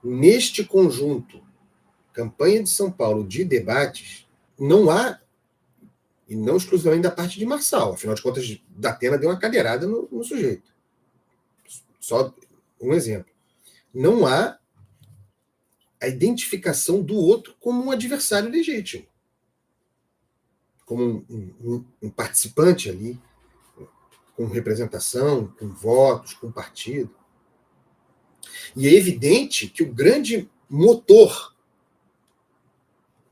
Neste conjunto, campanha de São Paulo de debates, não há, e não exclusivamente da parte de Marçal, afinal de contas, Datena deu uma cadeirada no sujeito. Só um exemplo. Não há a identificação do outro como um adversário legítimo, como um participante ali, com representação, com votos, com partido. E é evidente que o grande motor,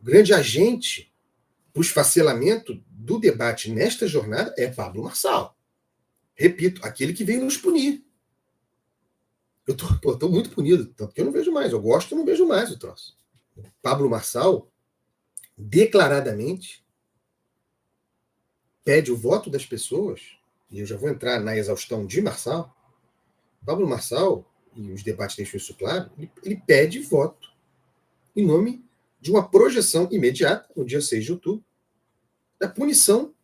o grande agente para o esfacelamento do debate nesta jornada é Pablo Marçal. Repito, aquele que veio nos punir. Eu estou muito punido, tanto que eu não vejo mais. Eu gosto e não vejo mais o troço. Pablo Marçal, declaradamente, pede o voto das pessoas, e eu já vou entrar na exaustão de Marçal. Pablo Marçal, e os debates deixam isso claro, ele pede voto em nome de uma projeção imediata, no dia 6 de outubro, da punição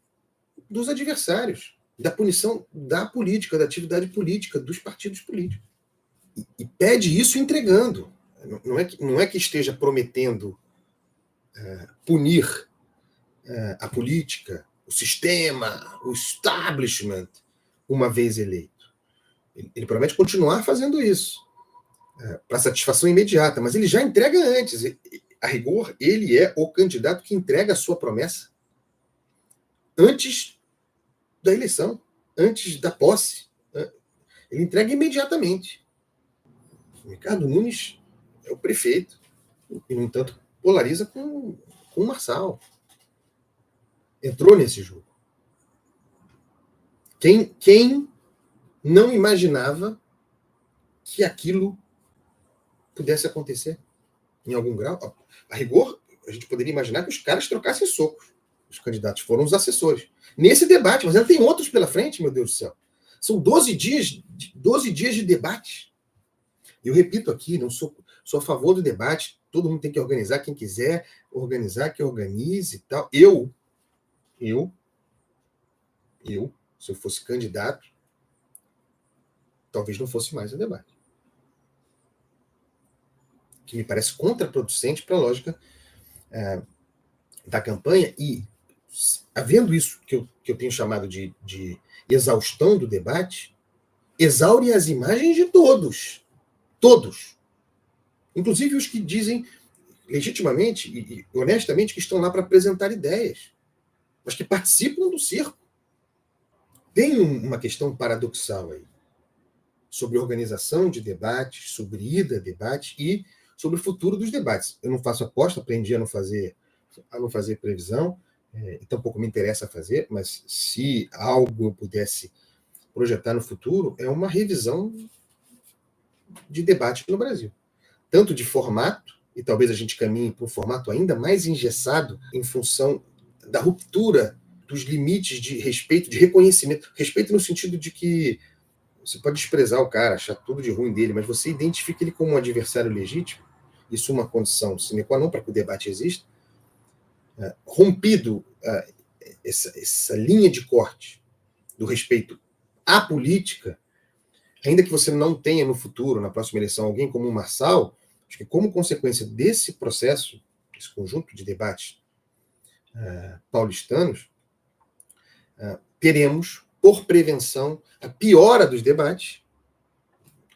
dos adversários, da punição da política, da atividade política, dos partidos políticos. E pede isso entregando. Não é que esteja prometendo punir a política, o sistema, o establishment, uma vez eleito. Ele promete continuar fazendo isso, para satisfação imediata, mas ele já entrega antes. A rigor, ele é o candidato que entrega a sua promessa antes da eleição, antes da posse. Ele entrega imediatamente. O Ricardo Nunes é o prefeito, e, no entanto, polariza com o Marçal. Entrou nesse jogo. Quem não imaginava que aquilo pudesse acontecer em algum grau? A rigor, a gente poderia imaginar que os caras trocassem socos. Os candidatos foram os assessores. Nesse debate, mas ainda tem outros pela frente, meu Deus do céu. São 12 dias de debate. Eu repito aqui, não sou a favor do debate, todo mundo tem que organizar, quem quiser organizar, que organize e tal. Eu, se eu fosse candidato, talvez não fosse mais o debate. Que me parece contraproducente para a lógica da campanha e, havendo isso que eu tenho chamado de exaustão do debate, exaure as imagens de todos. Todos. Inclusive os que dizem legitimamente e honestamente que estão lá para apresentar ideias, mas que participam do circo. Tem uma questão paradoxal aí, sobre organização de debates, sobre ida a debate e sobre o futuro dos debates. Eu não faço aposta, aprendi a não fazer previsão, e tampouco me interessa fazer, mas se algo eu pudesse projetar no futuro, é uma revisão de debate no Brasil. Tanto de formato, e talvez a gente caminhe para um formato ainda mais engessado em função da ruptura dos limites de respeito, de reconhecimento. Respeito no sentido de que você pode desprezar o cara, achar tudo de ruim dele, mas você identifica ele como um adversário legítimo, isso é uma condição sine qua non para que o debate exista. Rompido essa linha de corte do respeito à política, ainda que você não tenha no futuro, na próxima eleição, alguém como o Marçal, acho que como consequência desse processo, esse conjunto de debates paulistanos, teremos, por prevenção, a piora dos debates,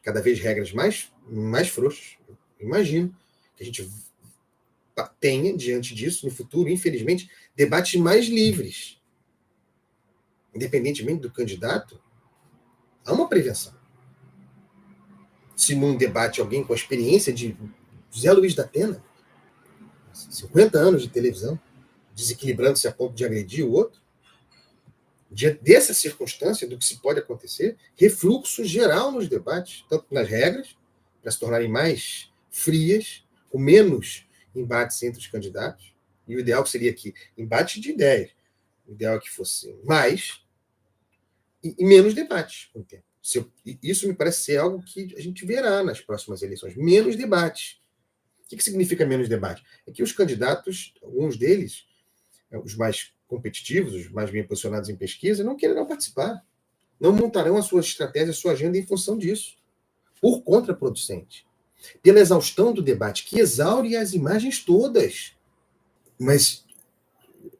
cada vez regras mais frouxas. Imagino que a gente tenha, diante disso, no futuro, infelizmente, debates mais livres. Independentemente do candidato, há uma prevenção. Se num debate alguém com a experiência de José Luiz da Atena, 50 anos de televisão, desequilibrando-se a ponto de agredir o outro, diante dessa circunstância, do que se pode acontecer, refluxo geral nos debates, tanto nas regras, para se tornarem mais frias, com menos embates entre os candidatos, e o ideal seria que embate de ideias, o ideal é que fosse mais e menos debates com o tempo. Isso me parece ser algo que a gente verá nas próximas eleições, menos debates. O que significa menos debate? É que os candidatos, alguns deles, os mais competitivos, os mais bem posicionados em pesquisa, não quererão participar. Não montarão a sua estratégia, a sua agenda em função disso. Por contraproducente. pela exaustão do debate, que exaure as imagens todas. Mas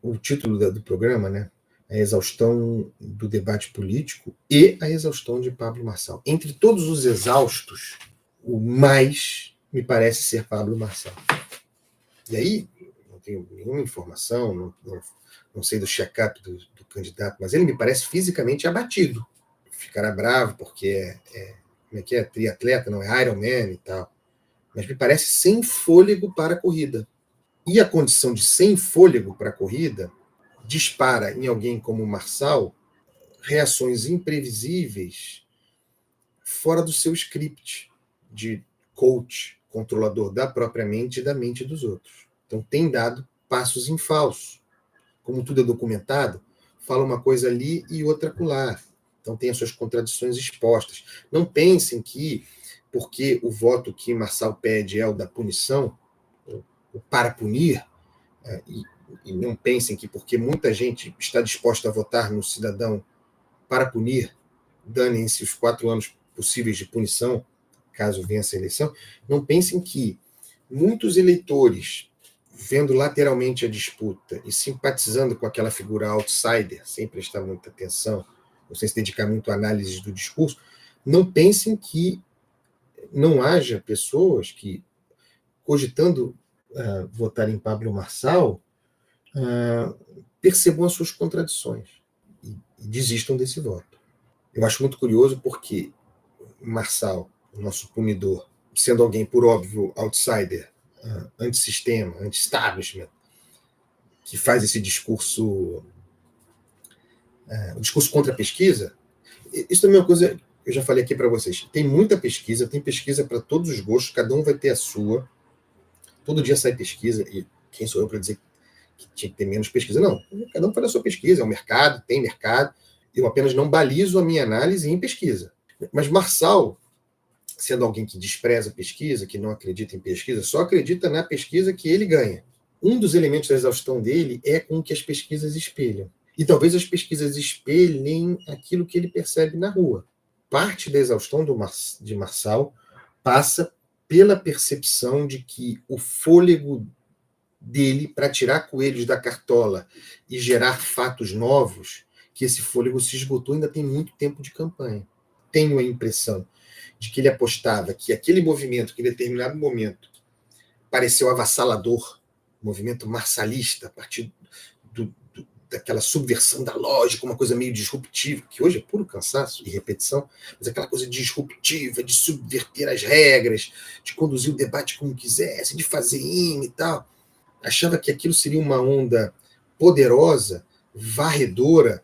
o título do programa, né? A exaustão do debate político e a exaustão de Pablo Marçal. Entre todos os exaustos, o mais me parece ser Pablo Marçal. E aí, não tenho nenhuma informação, não sei do check-up do candidato, mas ele me parece fisicamente abatido. Ficará bravo porque como é que é? Triatleta, não é Ironman e tal. Mas me parece sem fôlego para a corrida. E a condição de sem fôlego para a corrida dispara em alguém como o Marçal reações imprevisíveis fora do seu script de coach, controlador da própria mente e da mente dos outros. Então tem dado passos em falso. Como tudo é documentado, fala uma coisa ali e outra acolá. Então tem as suas contradições expostas. Não pensem que, porque o voto que Marçal pede é o da punição, o para punir, e não pensem que porque muita gente está disposta a votar no cidadão para punir, danem-se os 4 anos possíveis de punição, caso vença a eleição, não pensem que muitos eleitores, vendo lateralmente a disputa e simpatizando com aquela figura outsider, sem prestar muita atenção, ou sem se dedicar muito à análise do discurso, não pensem que não haja pessoas que, cogitando votar em Pablo Marçal, percebam as suas contradições e desistam desse voto. Eu acho muito curioso porque Marçal, o nosso punidor, sendo alguém, por óbvio, outsider, antissistema, anti-establishment, que faz esse discurso, o discurso contra a pesquisa, isso também é uma coisa que eu já falei aqui para vocês. Tem muita pesquisa, tem pesquisa para todos os gostos, cada um vai ter a sua. Todo dia sai pesquisa, e quem sou eu para dizer que tinha que ter menos pesquisa? Não, cada um faz a sua pesquisa, é um mercado, tem mercado. Eu apenas não balizo a minha análise em pesquisa. Mas Marçal, sendo alguém que despreza a pesquisa, que não acredita em pesquisa, só acredita na pesquisa que ele ganha. Um dos elementos da exaustão dele é com que as pesquisas espelham. E talvez as pesquisas espelhem aquilo que ele percebe na rua. Parte da exaustão de Marçal passa pela percepção de que o fôlego dele para tirar coelhos da cartola e gerar fatos novos, que esse fôlego se esgotou, ainda tem muito tempo de campanha. Tenho a impressão de que ele apostava que aquele movimento, que em determinado momento pareceu avassalador, movimento marçalista, a partir daquela subversão da lógica, uma coisa meio disruptiva, que hoje é puro cansaço e repetição, mas aquela coisa disruptiva, de subverter as regras, de conduzir o debate como quisesse, de fazer e tal. Achava que aquilo seria uma onda poderosa, varredora,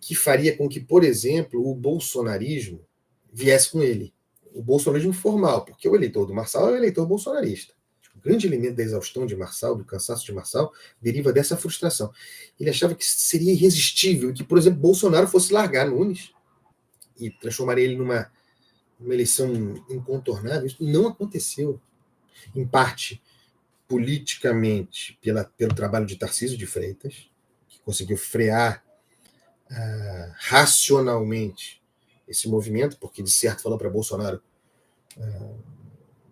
que faria com que, por exemplo, o bolsonarismo viesse com ele. O bolsonarismo formal, porque o eleitor do Marçal é o eleitor bolsonarista. O grande elemento da exaustão de Marçal, do cansaço de Marçal, deriva dessa frustração. Ele achava que seria irresistível que, por exemplo, Bolsonaro fosse largar Nunes e transformaria ele numa eleição incontornável. Isso não aconteceu. Em parte, politicamente, pelo trabalho de Tarcísio de Freitas, que conseguiu frear racionalmente esse movimento, porque de certo falou para Bolsonaro: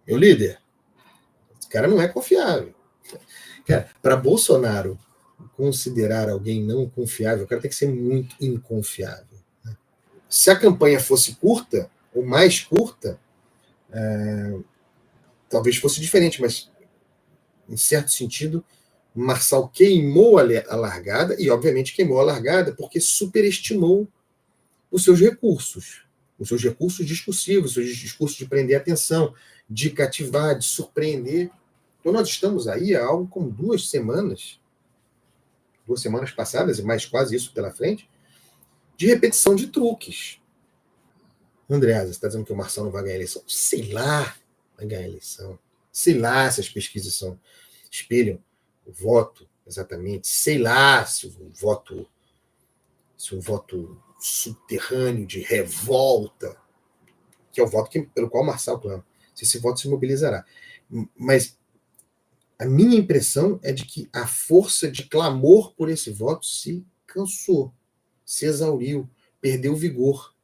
meu líder, esse cara não é confiável. Para Bolsonaro considerar alguém não confiável, o cara tem que ser muito inconfiável. Né? Se a campanha fosse curta, ou mais curta, talvez fosse diferente, mas, em certo sentido, Marçal queimou a largada, e obviamente queimou a largada porque superestimou os seus recursos discursivos, os seus discursos de prender a atenção, de cativar, de surpreender. Então nós estamos aí há algo como 2 semanas passadas, e mais quase isso pela frente, de repetição de truques. Andreasa, você está dizendo que o Marçal não vai ganhar a eleição? Sei lá, vai ganhar a eleição. Sei lá se as pesquisas espelham o voto exatamente. Sei lá se um voto subterrâneo de revolta, que é o voto pelo qual o Marçal clama, se esse voto se mobilizará. Mas a minha impressão é de que a força de clamor por esse voto se cansou, se exauriu, perdeu vigor.